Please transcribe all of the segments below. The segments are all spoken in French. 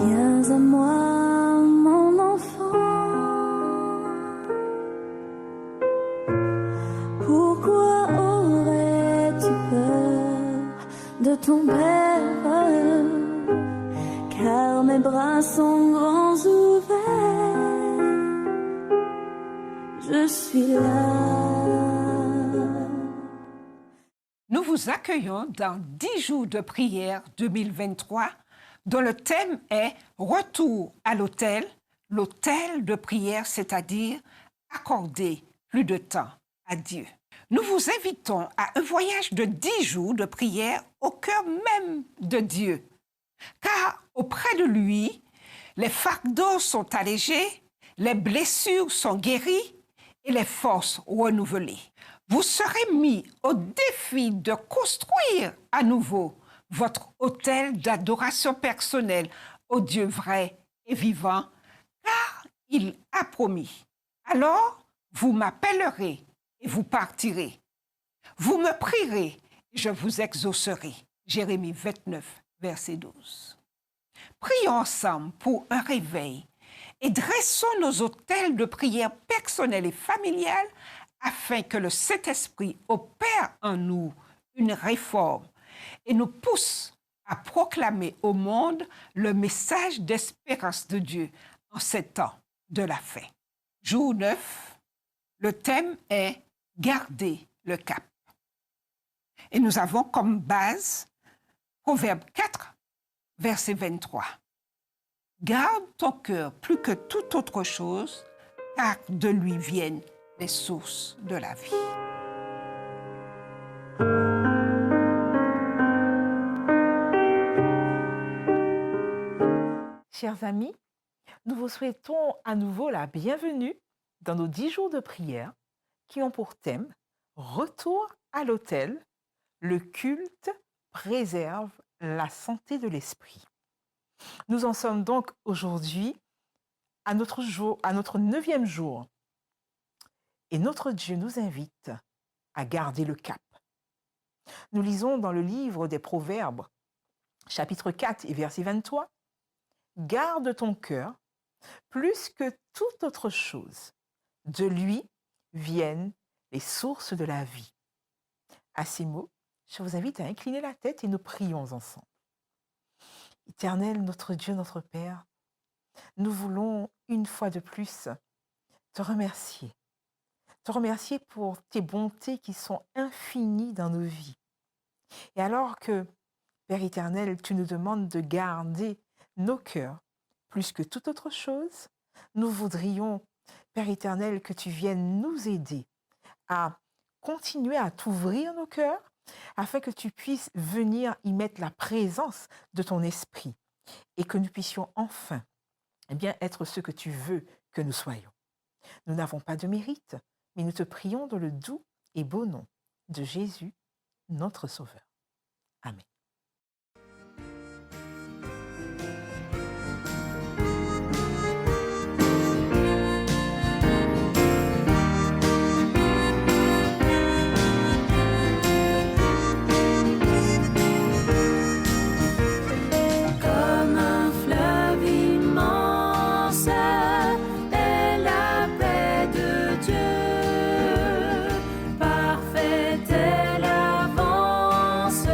Viens à moi, mon enfant. Pourquoi aurais-tu peur de ton père? Car mes bras sont grands ouverts. Je suis là. Nous vous accueillons dans 10 jours de prière 2023 dont le thème est « Retour à l'autel », l'autel de prière, c'est-à-dire accorder plus de temps à Dieu. Nous vous invitons à un voyage de 10 jours de prière au cœur même de Dieu, car auprès de lui, les fardeaux sont allégés, les blessures sont guéries et les forces renouvelées. Vous serez mis au défi de construire à nouveau votre autel d'adoration personnelle au Dieu vrai et vivant, car il a promis. Alors, vous m'appellerez et vous partirez. Vous me prierez et je vous exaucerai. Jérémie 29, verset 12. Prions ensemble pour un réveil et dressons nos autels de prière personnelle et familiale afin que le Saint-Esprit opère en nous une réforme et nous pousse à proclamer au monde le message d'espérance de Dieu en ces temps de la fin. Jour 9, le thème est « Garder le cap ». Et nous avons comme base Proverbe 4, verset 23. « Garde ton cœur plus que toute autre chose, car de lui viennent les sources de la vie. » Chers amis, nous vous souhaitons à nouveau la bienvenue dans nos 10 jours de prière qui ont pour thème « Retour à l'autel, le culte préserve la santé de l'esprit ». Nous en sommes donc aujourd'hui à notre 9e jour. Et notre Dieu nous invite à garder le cap. Nous lisons dans le livre des Proverbes, chapitre 4 et verset 23, « Garde ton cœur plus que toute autre chose. De lui viennent les sources de la vie. » À ces mots, je vous invite à incliner la tête et nous prions ensemble. Éternel, notre Dieu, notre Père, nous voulons une fois de plus te remercier. Te remercier pour tes bontés qui sont infinies dans nos vies. Et alors que, Père éternel, tu nous demandes de garder nos cœurs plus que toute autre chose, nous voudrions, Père éternel, que tu viennes nous aider à continuer à t'ouvrir nos cœurs afin que tu puisses venir y mettre la présence de ton esprit et que nous puissions enfin être ce que tu veux que nous soyons. Nous n'avons pas de mérite, mais nous te prions dans le doux et beau nom de Jésus, notre Sauveur. Amen. Parfaite est l'avance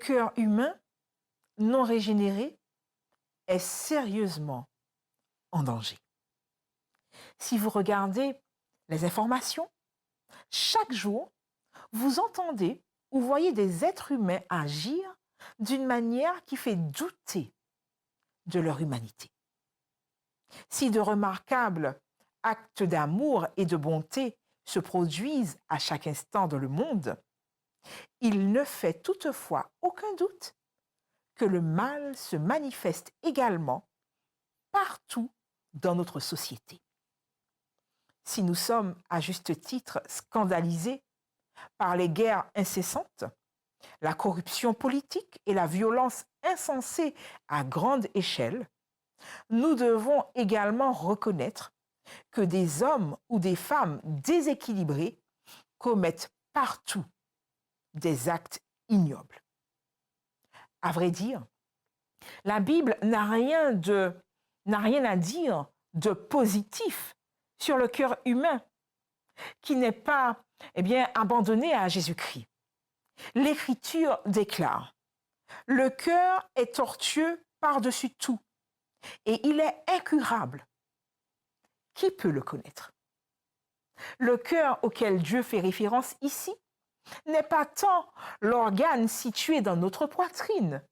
cœur humain non régénéré est sérieusement en danger. Si vous regardez les informations, chaque jour, vous entendez ou voyez des êtres humains agir d'une manière qui fait douter de leur humanité. Si de remarquables actes d'amour et de bonté se produisent à chaque instant dans le monde, il ne fait toutefois aucun doute que le mal se manifeste également partout dans notre société. Si nous sommes à juste titre scandalisés par les guerres incessantes, la corruption politique et la violence insensée à grande échelle, nous devons également reconnaître que des hommes ou des femmes déséquilibrés commettent partout des actes ignobles. À vrai dire, la Bible n'a rien à dire de positif sur le cœur humain qui n'est pas abandonné à Jésus-Christ. L'Écriture déclare « Le cœur est tortueux par-dessus tout et il est incurable. Qui peut le connaître ?» Le cœur auquel Dieu fait référence ici n'est pas tant l'organe situé dans notre poitrine,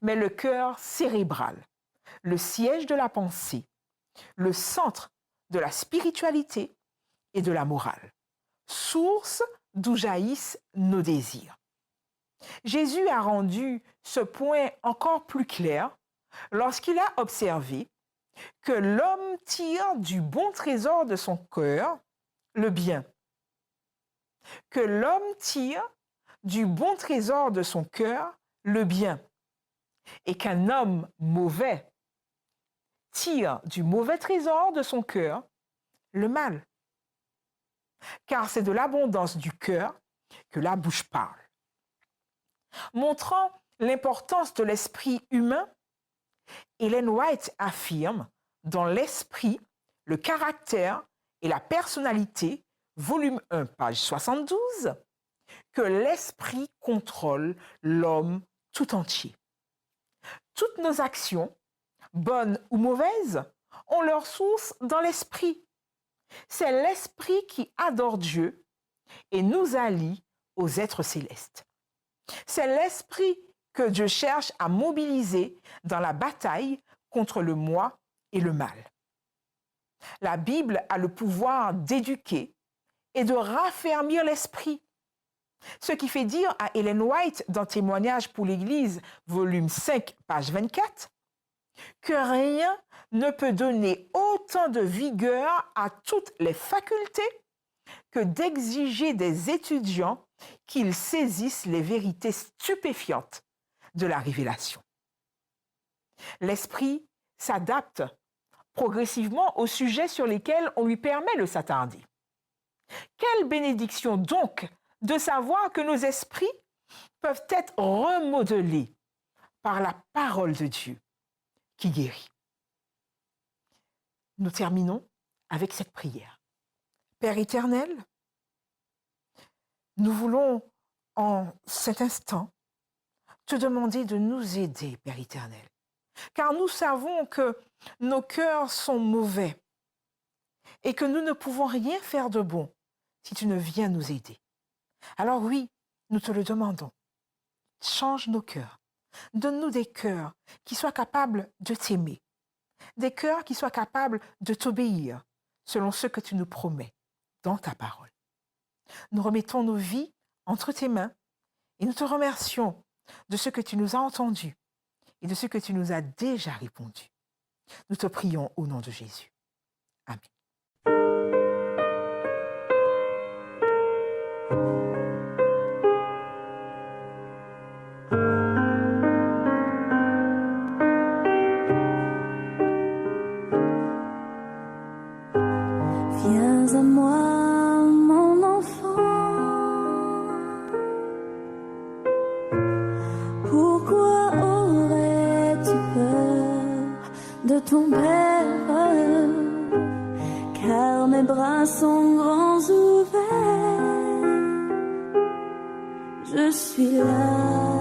mais le cœur cérébral, le siège de la pensée, le centre de la spiritualité et de la morale, source d'où jaillissent nos désirs. Jésus a rendu ce point encore plus clair lorsqu'il a observé que l'homme tire du bon trésor de son cœur le bien. Que l'homme tire du bon trésor de son cœur le bien. Et qu'un homme mauvais tire du mauvais trésor de son cœur le mal. Car c'est de l'abondance du cœur que la bouche parle. Montrant l'importance de l'esprit humain, Ellen White affirme dans L'Esprit, le caractère et la personnalité, volume 1, page 72, que l'esprit contrôle l'homme tout entier. Toutes nos actions, bonnes ou mauvaises, ont leur source dans l'esprit. C'est l'esprit qui adore Dieu et nous allie aux êtres célestes. C'est l'esprit que Dieu cherche à mobiliser dans la bataille contre le moi et le mal. La Bible a le pouvoir d'éduquer et de raffermir l'esprit. Ce qui fait dire à Ellen White dans Témoignages pour l'Église, volume 5, page 24, que rien ne peut donner autant de vigueur à toutes les facultés que d'exiger des étudiants qu'ils saisissent les vérités stupéfiantes de la révélation. L'esprit s'adapte progressivement aux sujets sur lesquels on lui permet de s'attarder. Quelle bénédiction donc de savoir que nos esprits peuvent être remodelés par la parole de Dieu qui guérit. Nous terminons avec cette prière. Père éternel, nous voulons en cet instant te demander de nous aider, Père éternel, car nous savons que nos cœurs sont mauvais et que nous ne pouvons rien faire de bon si tu ne viens nous aider. Alors oui, nous te le demandons. Change nos cœurs. Donne-nous des cœurs qui soient capables de t'aimer, des cœurs qui soient capables de t'obéir selon ce que tu nous promets dans ta parole. Nous remettons nos vies entre tes mains et nous te remercions de ce que tu nous as entendu et de ce que tu nous as déjà répondu. Nous te prions au nom de Jésus. Amen. Viens à moi, mon enfant. Pourquoi aurais-tu peur de ton père? Car mes bras sont grands ouverts. Je suis là.